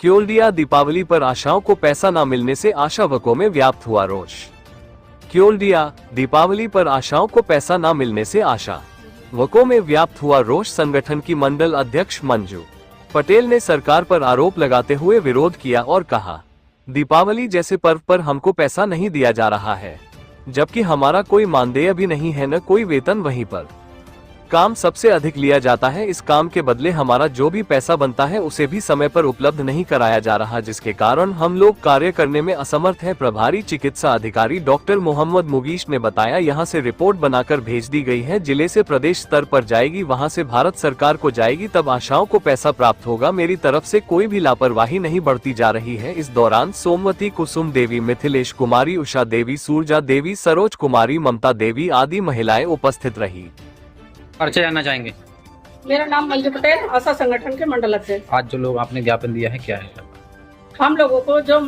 क्योलदिया दीपावली पर आशाओं को पैसा न मिलने से आशावकों में व्याप्त हुआ रोष। क्योलदिया दीपावली पर आशाओं को पैसा न मिलने से आशावकों में व्याप्त हुआ रोष। संगठन की मंडल अध्यक्ष मंजू पटेल ने सरकार पर आरोप लगाते हुए विरोध किया और कहा, दीपावली जैसे पर्व पर हमको पैसा नहीं दिया जा रहा है, जबकि हमारा कोई मानदेय भी नहीं है, न कोई वेतन। वहीं पर काम सबसे अधिक लिया जाता है। इस काम के बदले हमारा जो भी पैसा बनता है उसे भी समय पर उपलब्ध नहीं कराया जा रहा, जिसके कारण हम लोग कार्य करने में असमर्थ हैं। प्रभारी चिकित्सा अधिकारी डॉक्टर मोहम्मद मुगीश ने बताया, यहां से रिपोर्ट बनाकर भेज दी गई है। जिले से प्रदेश स्तर पर जाएगी, वहां से भारत सरकार को जाएगी, तब आशाओं को पैसा प्राप्त होगा। मेरी तरफ से कोई भी लापरवाही नहीं बरती जा रही है। इस दौरान सोमवती, कुसुम देवी, मिथिलेश कुमारी, उषा देवी, सूरजा देवी, सरोज कुमारी, ममता देवी आदि महिलाएं उपस्थित रही। परिचय जानना चाहेंगे? मेरा नाम मंजू पटेल, आशा संगठन के मंडल अध्यक्ष। आज जो लोग आपने ज्ञापन दिया है, क्या है? हम लोगों को जो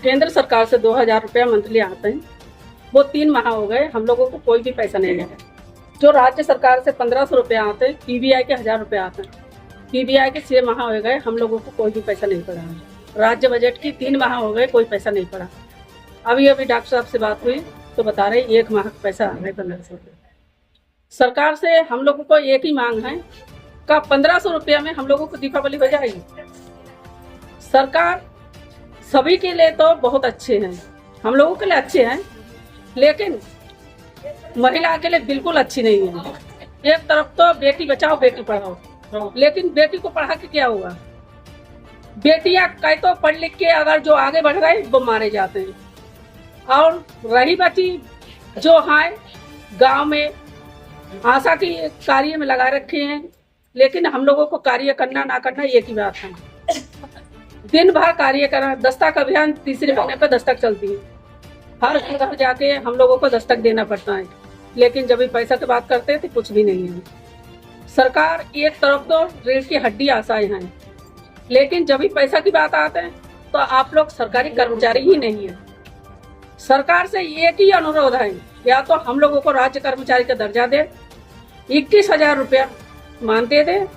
केंद्र सरकार से 2000 रुपया मंथली आते हैं, वो 3 माह हो गए, हम लोगों को कोई भी पैसा नहीं है। जो राज्य सरकार से 1500 रुपया आते हैं, पीबीआई के 1000 रुपये आते हैं, पीबीआई के 6 माह हो गए, हम लोगों को कोई भी पैसा नहीं पड़ा है। राज्य बजट की 3 माह हो गए, कोई पैसा नहीं पड़ा। अभी डॉक्टर साहब से बात हुई तो बता रहे 1 माह का पैसा आ गए 1500 रुपये। सरकार से हम लोगों को एक ही मांग है का 1500 रुपया में हम लोगों को दीपावली हो जाएगी। सरकार सभी के लिए तो बहुत अच्छे हैं, हम लोगों के लिए अच्छे हैं, लेकिन महिला के लिए बिल्कुल अच्छी नहीं है। एक तरफ तो बेटी बचाओ बेटी पढ़ाओ, लेकिन बेटी को पढ़ा के क्या होगा? बेटियां कई तो पढ़ लिख के अगर जो आगे बढ़ गए वो मारे जाते हैं। और रही बेटी जो है गांव में आशा की कार्य में लगा रखे हैं, लेकिन हम लोगों को कार्य करना ना करना एक ही बात है। दिन भर कार्य करना, दस्तक अभियान 3 महीने पर दस्तक चलती है, हर घर जाके हम लोगों को दस्तक देना पड़ता है, लेकिन जब भी पैसा की बात करते हैं तो कुछ भी नहीं है। सरकार एक तरफ तो रीढ़ की हड्डी आशाएं हैं, लेकिन जब भी पैसा की बात आते हैं तो आप लोग सरकारी कर्मचारी ही नहीं है। सरकार से एक ही अनुरोध है, या तो हम लोगों को राज्य कर्मचारी का दर्जा दे, 21,000 रुपया मानते दे,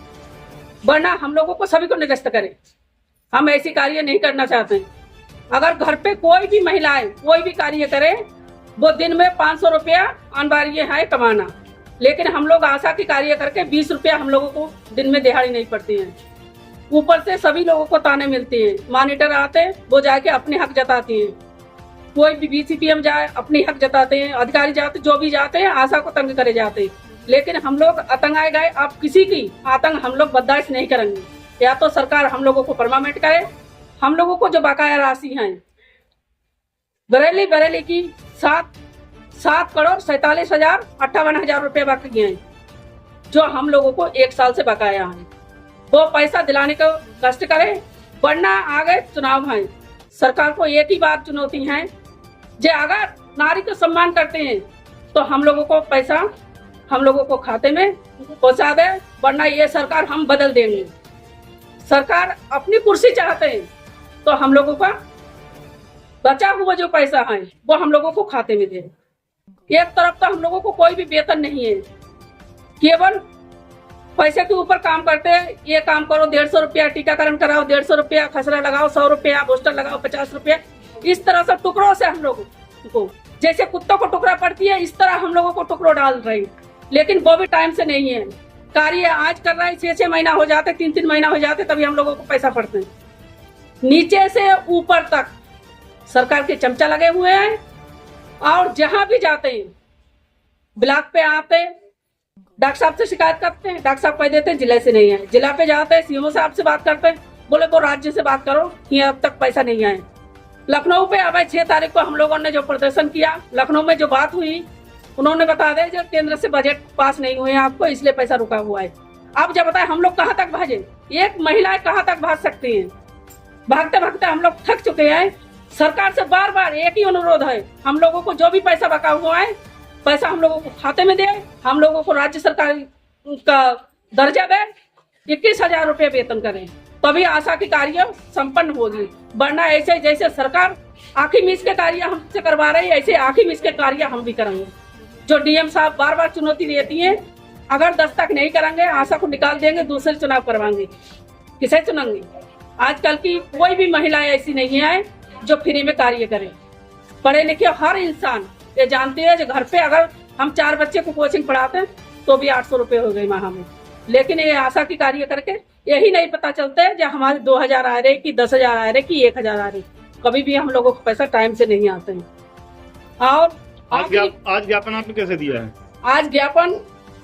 वरना हम लोगों को सभी को निरस्त करे। हम ऐसी कार्य नहीं करना चाहते। अगर घर पे कोई भी महिलाएं कोई भी कार्य करे, वो दिन में 500 रुपया अनिवार्य है कमाना, लेकिन हम लोग आशा की कार्य करके 20 रुपया हम लोगों को दिन में दिहाड़ी नहीं पड़ती है। ऊपर से सभी लोगों को ताने मिलते हैं, मॉनिटर आते वो जाके अपने हक जताती हैं, कोई भी बीसीपीएम जाए अपनी हक जताते हैं, अधिकारी जाते जो भी जाते हैं आशा को तंग करे जाते हैं, लेकिन हम लोग आतंक आए गए। अब किसी की आतंक हम लोग बर्दाश्त नहीं करेंगे। या तो सरकार हम लोगों को परमानेंट करे, हम लोगों को जो बकाया राशि है बरेली की 7,47,58,000 रुपये बाकी हैं, जो हम लोगों को 1 साल से बकाया है, वो पैसा दिलाने का कष्ट करे, वरना आगे चुनाव है। सरकार को एक ही बात चुनौती है, जो अगर नारी को सम्मान करते हैं तो हम लोगों को पैसा हम लोगों को खाते में पहुंचा दे, वरना ये सरकार हम बदल देंगे। सरकार अपनी कुर्सी चाहते हैं तो हम लोगों का बचा हुआ जो पैसा है वो हम लोगों को खाते में दे। एक तरफ तो हम लोगों को कोई भी वेतन नहीं है, केवल पैसे के ऊपर काम करते हैं। ये काम करो 150 रुपया, टीकाकरण कराओ 150 रुपया, खसरा लगाओ 100 रुपया, बूस्टर लगाओ 50 रुपया। इस तरह से टुकड़ों से हम लोगों को, जैसे कुत्तों को टुकड़ा पड़ती है, इस तरह हम लोगों को टुकड़ों डाल रहे हैं, लेकिन वो भी टाइम से नहीं है। कार्य आज कर रहा है, 6-6 महीना हो जाते, 3-3 महीना हो जाते, तभी हम लोगों को पैसा पड़ते हैं। नीचे से ऊपर तक सरकार के चमचा लगे हुए हैं, और जहां भी जाते हैं ब्लॉक पे आते डॉक्टर साहब से शिकायत करते हैं, डॉक्टर साहब कह देते हैं जिले से नहीं है। जिला पे जाते हैं सीएमओ साहब से बात करते हैं, बोले वो राज्य से बात करो, ये अब तक पैसा नहीं आए। लखनऊ पे अब 6 तारीख को हम लोगों ने जो प्रदर्शन किया, लखनऊ में जो बात हुई, उन्होंने बता दे जो केंद्र से बजट पास नहीं हुए आपको, इसलिए पैसा रुका हुआ है। अब जब बताए हम लोग कहाँ तक भागे, एक महिलाएं कहाँ तक भाग सकती हैं? भागते भागते हम लोग थक चुके हैं। सरकार से बार बार एक ही अनुरोध है, हम लोगों को जो भी पैसा बका हुआ है पैसा हम लोगों को खाते में दे, हम लोगों को राज्य सरकार का दर्जा दे, 21,000 रुपये वेतन करें, तभी आशा की कार्य संपन्न होगी। वरना ऐसे जैसे सरकार आखिर मीस के कार्य हमसे करवा रही है, ऐसे आखिर मीस के कार्य हम भी करेंगे। जो डीएम साहब बार बार चुनौती देती है, अगर दस्तक नहीं करेंगे आशा को निकाल देंगे, दूसरे चुनाव करवाएंगे। किसे चुनेंगे? आजकल की कोई भी महिलाएं ऐसी नहीं है जो फ्री में कार्य करे। पढ़े लिखे हर इंसान ये जानते हैं, जो घर पे अगर हम 4 बच्चे को कोचिंग पढ़ाते हैं तो भी 800 रुपये हो गए माह में। लेकिन ये आशा की कार्य करके यही नहीं पता चलता है जो हमारे 2000 आ रहे कि 10,000 आ रहे कि 1000 आ रहे। कभी भी हम लोगों को पैसा टाइम से नहीं आते हैं। और आज ज्ञापन आपने कैसे दिया है? आज ज्ञापन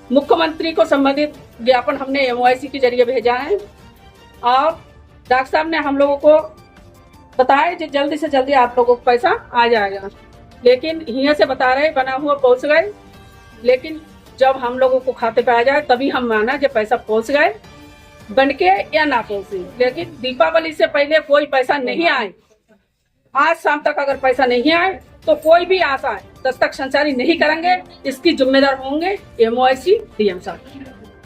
मुख्यमंत्री को संबंधित ज्ञापन हमने MOIC के जरिए भेजा है और डॉक्टर साहब ने हम लोगों को बताया कि जल्दी से जल्दी आप लोगों को पैसा आ जाएगा। लेकिन यहाँ से बता रहे बना हुआ पहुंच गए, लेकिन जब हम लोगों को खाते पे आ जाए तभी हम माना कि पैसा पहुंच गए, बन के या ना पहुंचे। लेकिन दीपावली से पहले कोई पैसा नहीं आए, आज शाम तक अगर पैसा नहीं आए तो कोई भी आशा है दस्तक संचारी नहीं करेंगे, इसकी जिम्मेदार होंगे MOIC DM साहब।